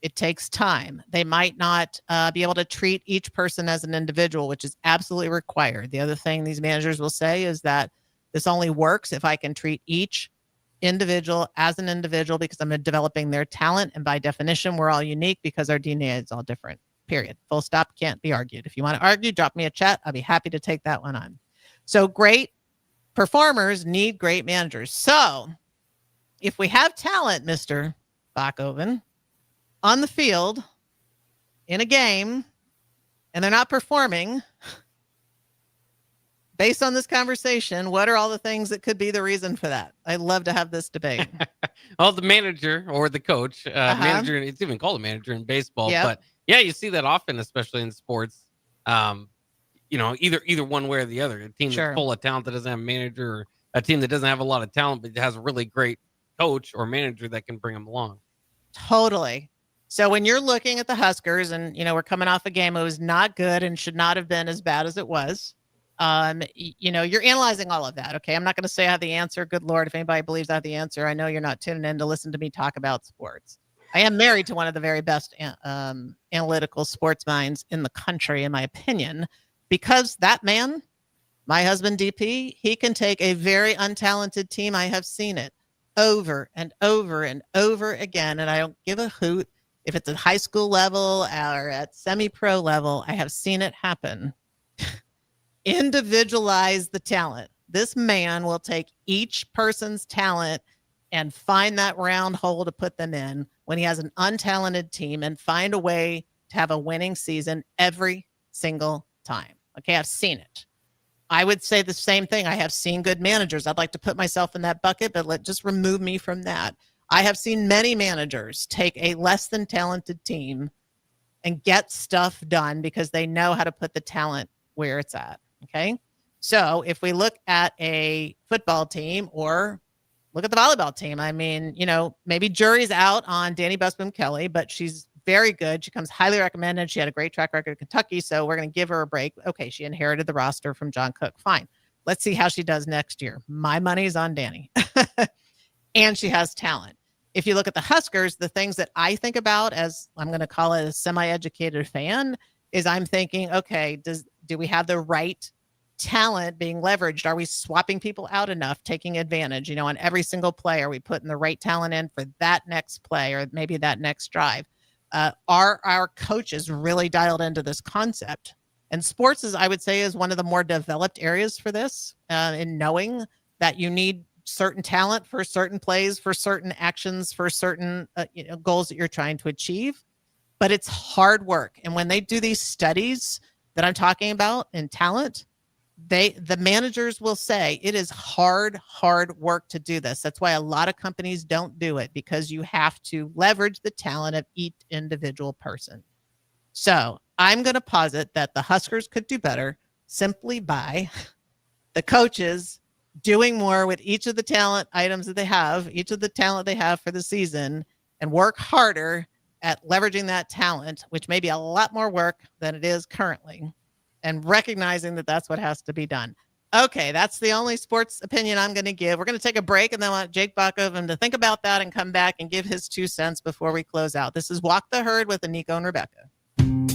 It takes time. They might not be able to treat each person as an individual, which is absolutely required. The other thing these managers will say is that this only works if I can treat each individual as an individual because I'm developing their talent. And by definition, we're all unique because our DNA is all different. Period. Full stop. Can't be argued. If you want to argue, drop me a chat. I'll be happy to take that one on. So great performers need great managers. So if we have talent, Mr. Bachhoven, on the field in a game and they're not performing, based on this conversation, what are all the things that could be the reason for that? I'd love to have this debate. Well, the manager or the coach, manager, it's even called a manager in baseball, but yeah, you see that often, especially in sports. Either one way or the other. A team that's full of talent that doesn't have a manager, or a team that doesn't have a lot of talent but has a really great coach or manager that can bring them along. Totally. So when you're looking at the Huskers, and we're coming off a game that was not good and should not have been as bad as it was. You're analyzing all of that. Okay. I'm not going to say I have the answer. Good Lord. If anybody believes I have the answer, I know you're not tuning in to listen to me talk about sports. I am married to one of the very best analytical sports minds in the country, in my opinion, because that man, my husband DP, he can take a very untalented team. I have seen it over and over and over again, and I don't give a hoot if it's at high school level or at semi-pro level. I have seen it happen. Individualize the talent. This man will take each person's talent and find that round hole to put them in when he has an untalented team and find a way to have a winning season every single time. Okay, I've seen it. I would say the same thing. I have seen good managers. I'd like to put myself in that bucket, but just remove me from that. I have seen many managers take a less than talented team and get stuff done because they know how to put the talent where it's at. Okay, so if we look at a football team or look at the volleyball team, I mean, maybe jury's out on Danny Busboom-Kelly, but she's very good. She comes highly recommended. She had a great track record at Kentucky, so we're going to give her a break. Okay, she inherited the roster from John Cook. Fine. Let's see how she does next year. My money's on Danny. And she has talent. If you look at the Huskers, the things that I think about, as I'm going to call it a semi-educated fan, is I'm thinking, okay, do we have the right talent being leveraged? Are we swapping people out enough, taking advantage, on every single play? Are we putting the right talent in for that next play or maybe that next drive? Are our coaches really dialed into this concept? And sports I would say, is one of the more developed areas for this, in knowing that you need certain talent for certain plays, for certain actions, for certain goals that you're trying to achieve. But it's hard work. And when they do these studies that I'm talking about in talent, the managers will say it is hard work to do this. That's why a lot of companies don't do it, because you have to leverage the talent of each individual person. So I'm going to posit that the Huskers could do better simply by the coaches doing more with each of the talent items that they have, each of the talent they have for the season, and work harder at leveraging that talent, which may be a lot more work than it is currently, and recognizing that that's what has to be done. Okay, that's the only sports opinion I'm going to give. We're going to take a break, and then I want Jake Bakoven to think about that and come back and give his 2 cents before we close out. This is Walk the Herd with Aniko and Rebecca.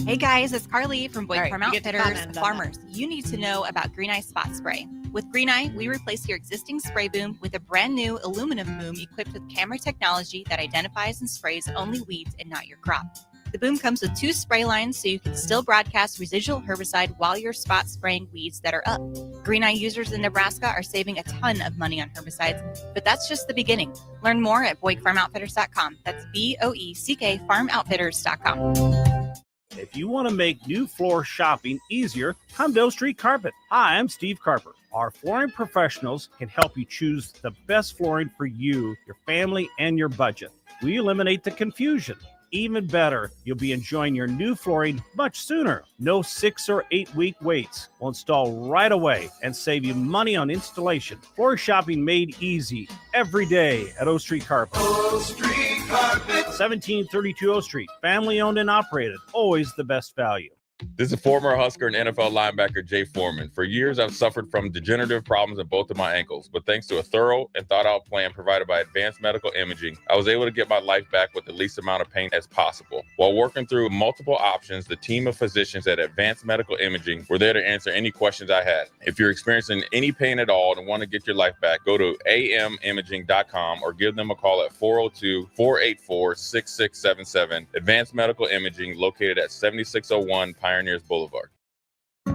Hey guys, it's Carly from Boyd All right, Farm you get to Outfitters. comment on Farmers, you need to know about Green Eye Spot Spray. With Green Eye, we replace your existing spray boom with a brand new aluminum boom equipped with camera technology that identifies and sprays only weeds and not your crop. The boom comes with 2 spray lines, so you can still broadcast residual herbicide while you're spot spraying weeds that are up. Green Eye users in Nebraska are saving a ton of money on herbicides, but that's just the beginning. Learn more at BoydFarmOutfitters.com. That's BOECK FarmOutfitters.com. If you want to make new floor shopping easier, come to O Street Carpet. Hi, I'm Steve Carper. Our flooring professionals can help you choose the best flooring for you, your family, and your budget. We eliminate the confusion. Even better, you'll be enjoying your new flooring much sooner. No 6 or 8 week waits. We'll install right away and save you money on installation. Floor shopping made easy every day at O Street Carpet. O Street Carpet. 1732 O Street. Family owned and operated. Always the best value. This is former Husker and NFL linebacker Jay Foreman. For years, I've suffered from degenerative problems in both of my ankles, but thanks to a thorough and thought-out plan provided by Advanced Medical Imaging, I was able to get my life back with the least amount of pain as possible. While working through multiple options, the team of physicians at Advanced Medical Imaging were there to answer any questions I had. If you're experiencing any pain at all and want to get your life back, go to amimaging.com or give them a call at 402-484-6677. Advanced Medical Imaging, located at 7601 Pioneers Boulevard.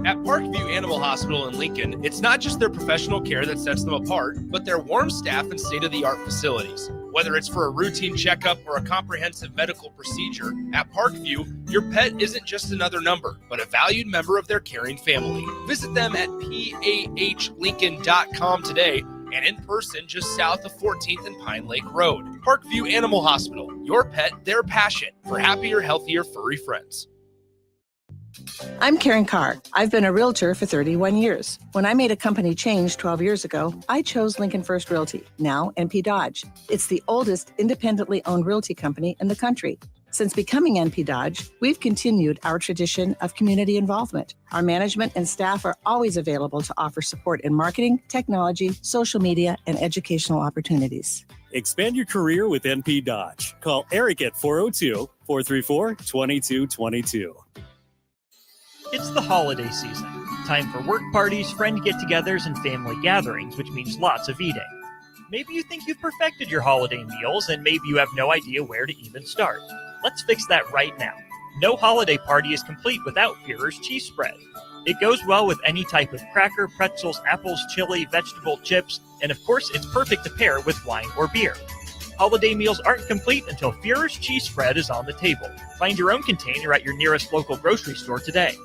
At Parkview Animal Hospital in Lincoln, it's not just their professional care that sets them apart, but their warm staff and state-of-the-art facilities. Whether it's for a routine checkup or a comprehensive medical procedure, at Parkview, your pet isn't just another number, but a valued member of their caring family. Visit them at pahlincoln.com today and in person just south of 14th and Pine Lake Road. Parkview Animal Hospital, your pet, their passion for happier, healthier, furry friends. I'm Karen Carr. I've been a realtor for 31 years. When I made a company change 12 years ago, I chose Lincoln First Realty, now NP Dodge. It's the oldest independently owned realty company in the country. Since becoming NP Dodge, we've continued our tradition of community involvement. Our management and staff are always available to offer support in marketing, technology, social media, and educational opportunities. Expand your career with NP Dodge. Call Eric at 402-434-2222. It's the holiday season. Time for work parties, friend get-togethers, and family gatherings, which means lots of eating. Maybe you think you've perfected your holiday meals, and maybe you have no idea where to even start. Let's fix that right now. No holiday party is complete without Pearson cheese spread. It goes well with any type of cracker, pretzels, apples, chili, vegetable chips, and of course, it's perfect to pair with wine or beer. Holiday meals aren't complete until Pearson cheese spread is on the table. Find your own container at your nearest local grocery store today.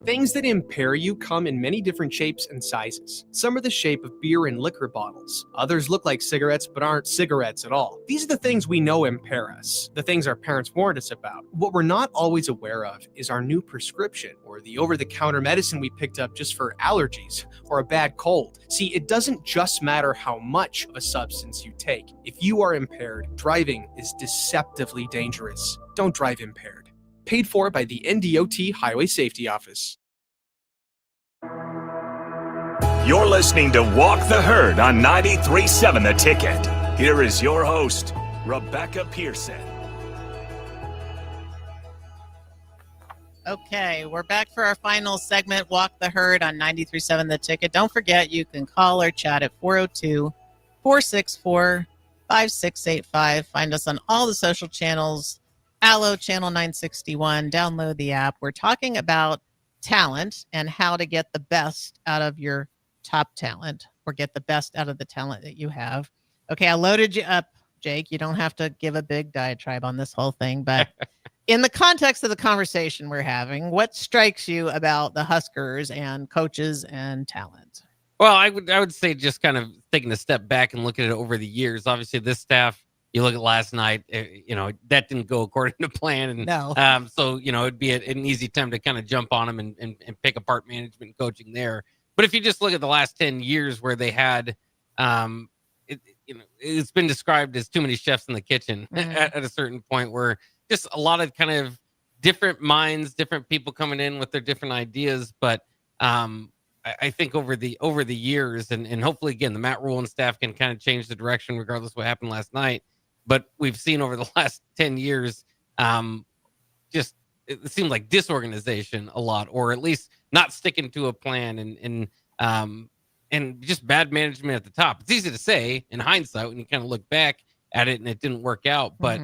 Things that impair you come in many different shapes and sizes. Some are the shape of beer and liquor bottles. Others look like cigarettes but aren't cigarettes at all. These are the things we know impair us, the things our parents warned us about. What we're not always aware of is our new prescription or the over-the-counter medicine we picked up just for allergies or a bad cold. See, it doesn't just matter how much of a substance you take. If you are impaired, driving is deceptively dangerous. Don't drive impaired. Paid for by the NDOT Highway Safety Office. You're listening to Walk the Herd on 93.7 The Ticket. Here is your host, Rebecca Pearson. Okay, we're back for our final segment, Walk the Herd on 93.7 The Ticket. Don't forget, you can call or chat at 402-464-5685. Find us on all the social channels. Allo Channel 961, download the app. We're talking about talent and how to get the best out of your top talent or get the best out of the talent that you have. Okay, I loaded you up, Jake. You don't have to give a big diatribe on this whole thing, but in the context of the conversation we're having, what strikes you about the Huskers and coaches and talent? Well, I would say just kind of taking a step back and looking at it over the years. Obviously, this staff, you look at last night, that didn't go according to plan. And no. So, it'd be an easy time to kind of jump on them and pick apart management and coaching there. But if you just look at the last 10 years where they had, it's been described as too many chefs in the kitchen at a certain point where just a lot of kind of different minds, different people coming in with their different ideas. But I think over the years and hopefully, again, the Matt Rule and staff can kind of change the direction regardless of what happened last night. But we've seen over the last 10 years, just it seemed like disorganization a lot, or at least not sticking to a plan and just bad management at the top. It's easy to say in hindsight when you kind of look back at it and it didn't work out, but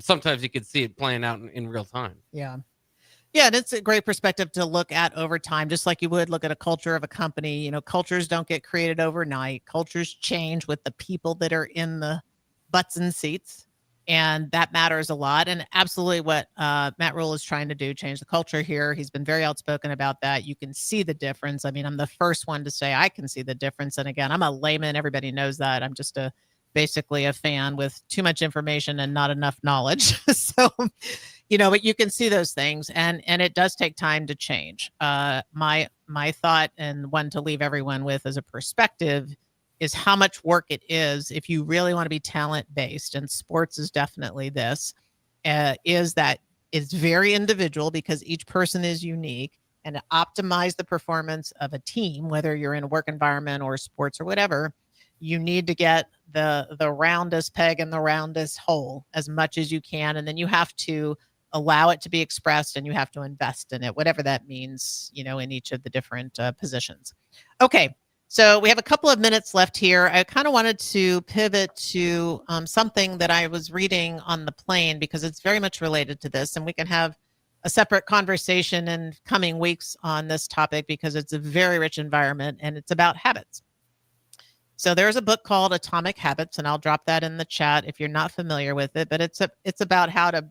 sometimes you could see it playing out in real time. Yeah. Yeah, and it's a great perspective to look at over time, just like you would look at a culture of a company. Cultures don't get created overnight. Cultures change with the people that are in the butts and seats, and that matters a lot. And absolutely what Matt Rule is trying to do, change the culture here. He's been very outspoken about that. You can see the difference. I mean, I'm the first one to say I can see the difference. And again, I'm a layman. Everybody knows that. I'm just basically a fan with too much information and not enough knowledge. So, but you can see those things, and it does take time to change. My thought, and one to leave everyone with as a perspective, is how much work it is if you really want to be talent-based, and sports is definitely this, is that it's very individual because each person is unique, and to optimize the performance of a team, whether you're in a work environment or sports or whatever, you need to get the roundest peg in the roundest hole as much as you can, and then you have to allow it to be expressed and you have to invest in it, whatever that means, in each of the different positions. Okay. So we have a couple of minutes left here. I kind of wanted to pivot to something that I was reading on the plane because it's very much related to this, and we can have a separate conversation in coming weeks on this topic because it's a very rich environment and it's about habits. So there's a book called Atomic Habits, and I'll drop that in the chat if you're not familiar with it, but it's about how to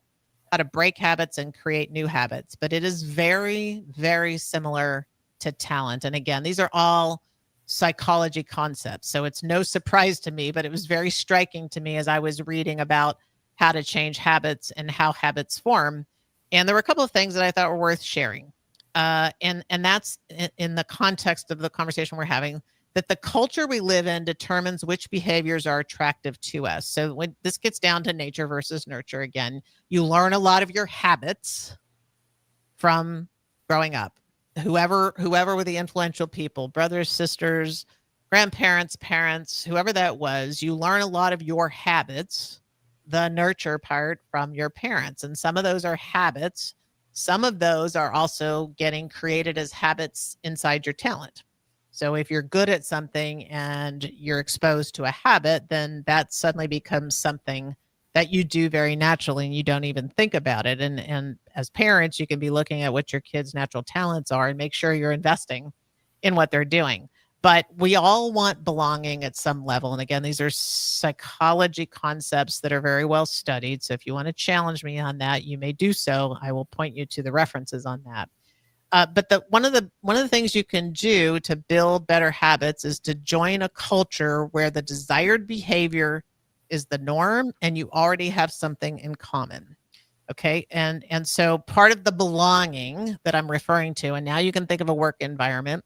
break habits and create new habits. But it is very, very similar to talent. And again, these are all psychology concepts. So it's no surprise to me, but it was very striking to me as I was reading about how to change habits and how habits form. And there were a couple of things that I thought were worth sharing. And that's in the context of the conversation we're having. that the culture we live in determines which behaviors are attractive to us. So when this gets down to nature versus nurture again, you learn a lot of your habits from growing up. Whoever were the influential people, brothers, sisters, grandparents, parents, whoever that was, you learn a lot of your habits, the nurture part, from your parents. And some of those are habits. Some of those are also getting created as habits inside your talent. So if you're good at something and you're exposed to a habit, then that suddenly becomes something that you do very naturally and you don't even think about it. And as parents, you can be looking at what your kids' natural talents are and make sure you're investing in what they're doing. But we all want belonging at some level. And again, these are psychology concepts that are very well studied. So if you want to challenge me on that, you may do so. I will point you to the references on that. But one of the things you can do to build better habits is to join a culture where the desired behavior is the norm and you already have something in common. Okay. And so part of the belonging that I'm referring to, and now you can think of a work environment,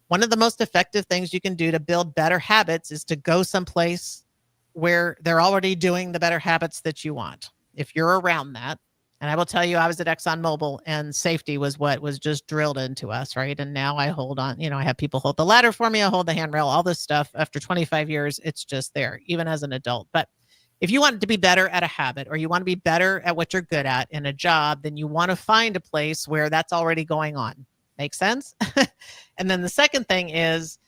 one of the most effective things you can do to build better habits is to go someplace where they're already doing the better habits that you want. If you're around that, and I will tell you, I was at ExxonMobil and safety was what was just drilled into us, right? And now I hold on, I have people hold the ladder for me. I hold the handrail, all this stuff. After 25 years, it's just there, even as an adult. But if you want to be better at a habit or you want to be better at what you're good at in a job, then you want to find a place where that's already going on. Make sense? And then the second thing is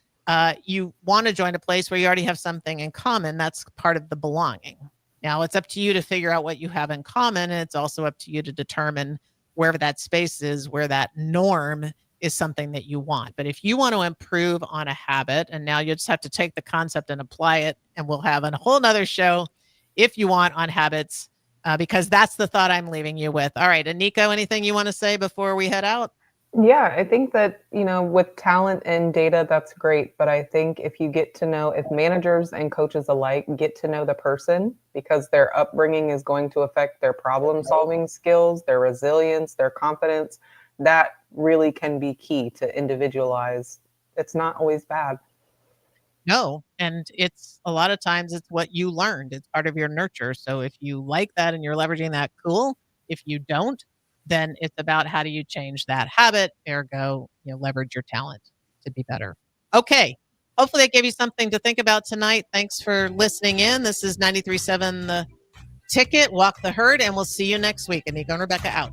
you want to join a place where you already have something in common. That's part of the belonging. Now, it's up to you to figure out what you have in common, and it's also up to you to determine wherever that space is, where that norm is something that you want. But if you want to improve on a habit, and now you just have to take the concept and apply it, and we'll have a whole nother show, if you want, on habits, because that's the thought I'm leaving you with. All right, Aniko, anything you want to say before we head out? Yeah, I think that, with talent and data, that's great. But I think if you get to know, if managers and coaches alike get to know the person, because their upbringing is going to affect their problem solving skills, their resilience, their confidence, that really can be key to individualize. It's not always bad. No, and it's a lot of times it's what you learned. It's part of your nurture. So if you like that and you're leveraging that, cool. If you don't, then it's about how do you change that habit, ergo, leverage your talent to be better. Okay. Hopefully that gave you something to think about tonight. Thanks for listening in. This is 93.7 The Ticket, Walk the Herd, and we'll see you next week. Aniko and Rebecca out.